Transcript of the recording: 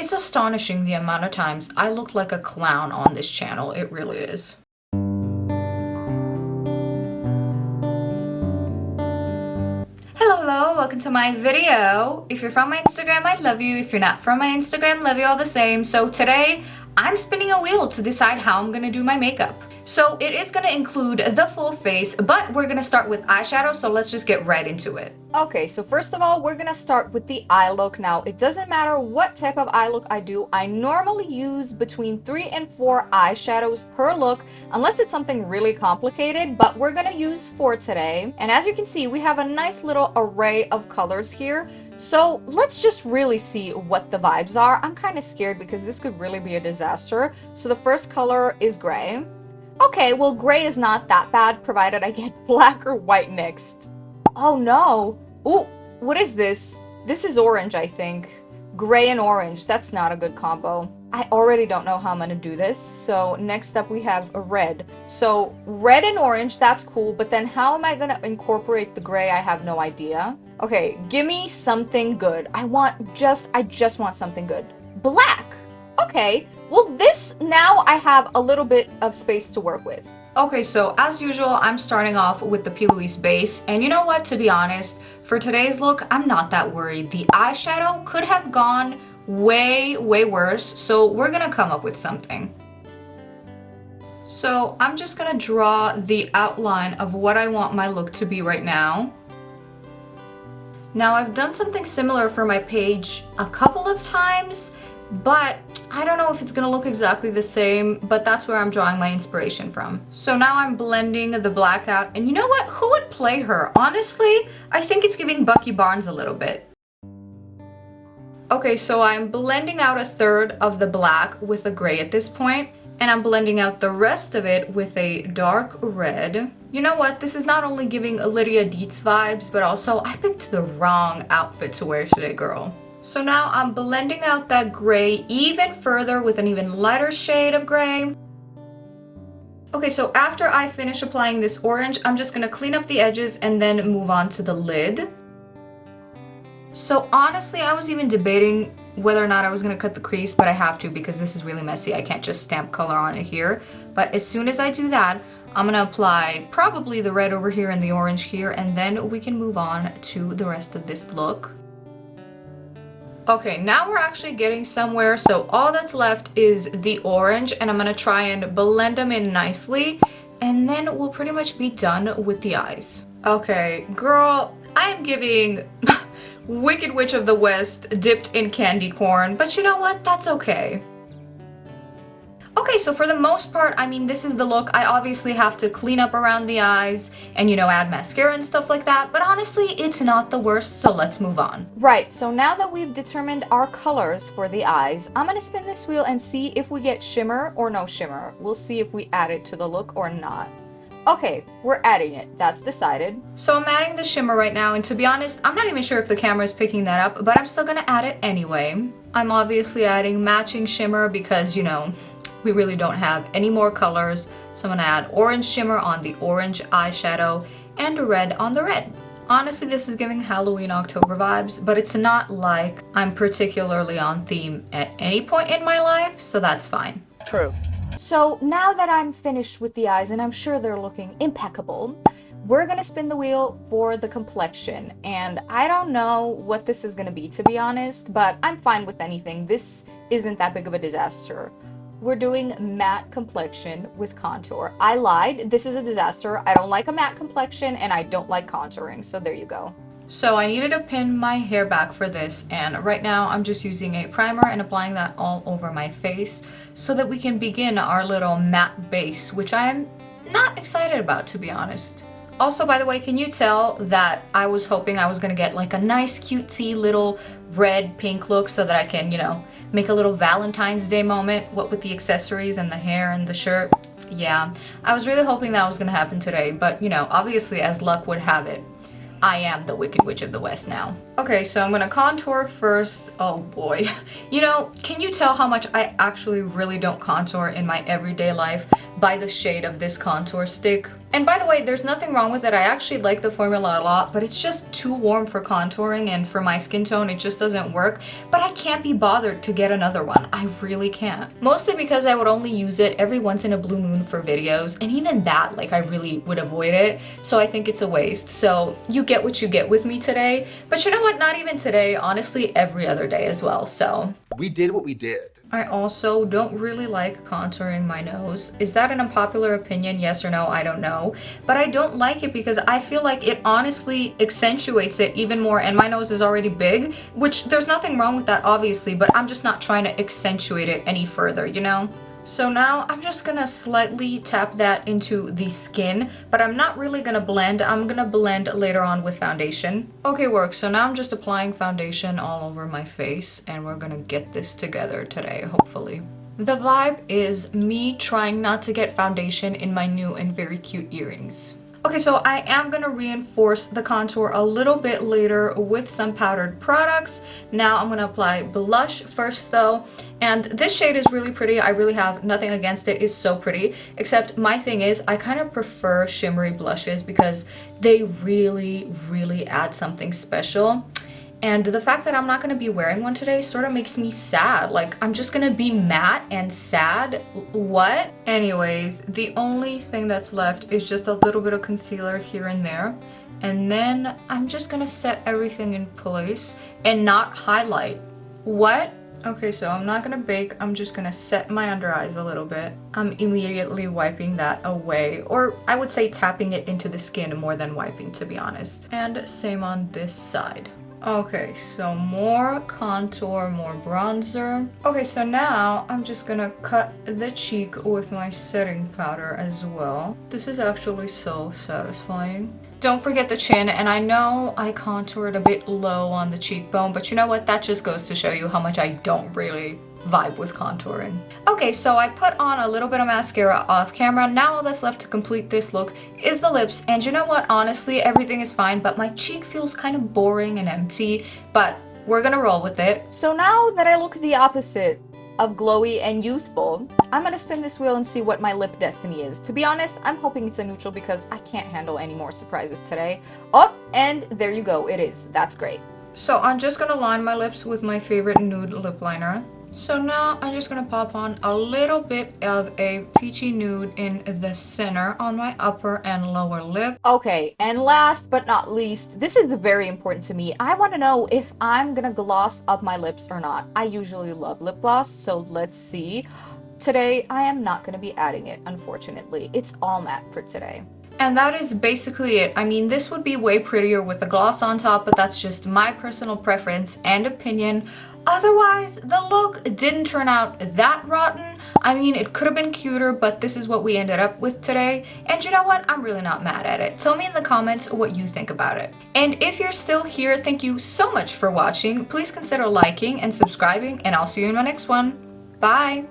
It's astonishing the amount of times I look like a clown on this channel. It really is. Hello, welcome to my video. If you're from my Instagram, I love you. If you're not from my Instagram, love you all the same. So today, I'm spinning a wheel to decide how I'm gonna do my makeup. So it is gonna include the full face, but we're gonna start with eyeshadow, so let's just get right into it. Okay, so first of all, we're gonna start with the eye look. Now, it doesn't matter what type of eye look I do. I normally use between 3 and 4 eyeshadows per look, unless it's something really complicated, but we're gonna use 4 today. And as you can see, we have a nice little array of colors here. So let's just really see what the vibes are. I'm kind of scared because this could really be a disaster. So the first color is gray. Okay, well, gray is not that bad, provided I get black or white next. Oh no. Ooh, what is this? This is orange, I think. Gray and orange, that's not a good combo. I already don't know how I'm gonna do this. So next up we have a red. So red and orange, that's cool, but then how am I gonna incorporate the gray? I have no idea. Okay, give me something good. I just want something good. Black. Okay, well this, now I have a little bit of space to work with. Okay, so as usual, I'm starting off with the P. Louise base, and you know what, to be honest, for today's look, I'm not that worried. The eyeshadow could have gone way worse, so we're gonna come up with something. So I'm just gonna draw the outline of what I want my look to be right now. Now I've done something similar for my page a couple of times, but I don't know if it's gonna look exactly the same, but that's where I'm drawing my inspiration from. So now I'm blending the black out, and you know what? Who would play her? Honestly, I think it's giving Bucky Barnes a little bit. Okay, so I'm blending out a third of the black with the gray at this point, and I'm blending out the rest of it with a dark red. You know what? This is not only giving Lydia Dietz vibes, but also I picked the wrong outfit to wear today, girl. So now I'm blending out that gray even further with an even lighter shade of gray. Okay, so after I finish applying this orange, I'm just gonna clean up the edges and then move on to the lid. So honestly, I was even debating whether or not I was gonna cut the crease, but I have to because this is really messy. I can't just stamp color on it here. But as soon as I do that, I'm gonna apply probably the red over here and the orange here, and then we can move on to the rest of this look. Okay, now we're actually getting somewhere, so all that's left is the orange, and I'm gonna try and blend them in nicely, and then we'll pretty much be done with the eyes. Okay, girl, I am giving Wicked Witch of the West dipped in candy corn, but you know what? That's okay. Okay, so for the most part, I mean, this is the look. I obviously have to clean up around the eyes and, you know, add mascara and stuff like that, but honestly, it's not the worst, so let's move on. Right, so now that we've determined our colors for the eyes, I'm gonna spin this wheel and see if we get shimmer or no shimmer. We'll see if we add it to the look or not. Okay, we're adding it. That's decided. So I'm adding the shimmer right now, and to be honest, I'm not even sure if the camera is picking that up, but I'm still gonna add it anyway. I'm obviously adding matching shimmer because, you know, we really don't have any more colors, so I'm gonna add orange shimmer on the orange eyeshadow and red on the red. Honestly, this is giving Halloween October vibes, but it's not like I'm particularly on theme at any point in my life, so that's fine. True. So now that I'm finished with the eyes, and I'm sure they're looking impeccable, we're gonna spin the wheel for the complexion. And I don't know what this is gonna be, to be honest, but I'm fine with anything. This isn't that big of a disaster. We're doing matte complexion with contour. I lied, this is a disaster. I don't like a matte complexion and I don't like contouring, so there you go. So I needed to pin my hair back for this, and right now I'm just using a primer and applying that all over my face so that we can begin our little matte base, which I'm not excited about, to be honest. Also, by the way, can you tell that I was hoping I was gonna get like a nice cutesy little red pink look so that I can, you know, make a little Valentine's Day moment, what with the accessories and the hair and the shirt. Yeah, I was really hoping that was gonna happen today, but you know, obviously as luck would have it, I am the Wicked Witch of the West now. Okay, so I'm gonna contour first. Oh boy. You know, can you tell how much I actually really don't contour in my everyday life by the shade of this contour stick? And by the way, there's nothing wrong with it. I actually like the formula a lot, but it's just too warm for contouring, and for my skin tone, it just doesn't work. But I can't be bothered to get another one. I really can't. Mostly because I would only use it every once in a blue moon for videos, and even that, like, I really would avoid it. So I think it's a waste. So you get what you get with me today. But you know what? Not even today. Honestly, every other day as well. So we did what we did. I also don't really like contouring my nose. Is that an unpopular opinion? Yes or no? I don't know. But I don't like it because I feel like it honestly accentuates it even more, and my nose is already big, which there's nothing wrong with that obviously, but I'm just not trying to accentuate it any further, you know? So now I'm just gonna slightly tap that into the skin, but I'm not really gonna blend. I'm gonna blend later on with foundation. Okay, work. So now I'm just applying foundation all over my face, and we're gonna get this together today, hopefully. The vibe is me trying not to get foundation in my new and very cute earrings. Okay, so I am gonna reinforce the contour a little bit later with some powdered products. Now I'm gonna apply blush first though, and this shade is really pretty. I really have nothing against it. It's so pretty, except my thing is I kind of prefer shimmery blushes because they really add something special. And the fact that I'm not going to be wearing one today sort of makes me sad. Like, I'm just going to be matte and sad. What? Anyways, the only thing that's left is just a little bit of concealer here and there. And then I'm just going to set everything in place and not highlight. What? Okay, so I'm not going to bake. I'm just going to set my under eyes a little bit. I'm immediately wiping that away. Or I would say tapping it into the skin more than wiping, to be honest. And same on this side. Okay, so more contour, more bronzer. Okay, so now I'm just gonna cut the cheek with my setting powder as well. This is actually so satisfying. Don't forget the chin, and I know I contoured a bit low on the cheekbone, but you know what? That just goes to show you how much I don't really vibe with contouring. Okay, so I put on a little bit of mascara off camera. Now all that's left to complete this look is the lips, and you know what? Honestly, everything is fine, but my cheek feels kind of boring and empty, but we're gonna roll with it. So now that I look the opposite of glowy and youthful, I'm gonna spin this wheel and see what my lip destiny is. To be honest, I'm hoping it's a neutral because I can't handle any more surprises today. Oh, and there you go, it is. That's great. So I'm just gonna line my lips with my favorite nude lip liner. So now I'm just gonna pop on a little bit of a peachy nude in the center on my upper and lower lip. Okay, and last but not least, this is very important to me. I want to know if I'm gonna gloss up my lips or not. I usually love lip gloss, so let's see. Today, I am not gonna be adding it, unfortunately. It's all matte for today. And that is basically it. I mean, this would be way prettier with a gloss on top, but that's just my personal preference and opinion. Otherwise, the look didn't turn out that rotten. I mean, it could have been cuter, but this is what we ended up with today. And you know what? I'm really not mad at it. Tell me in the comments what you think about it. And if you're still here, thank you so much for watching. Please consider liking and subscribing, and I'll see you in my next one. Bye!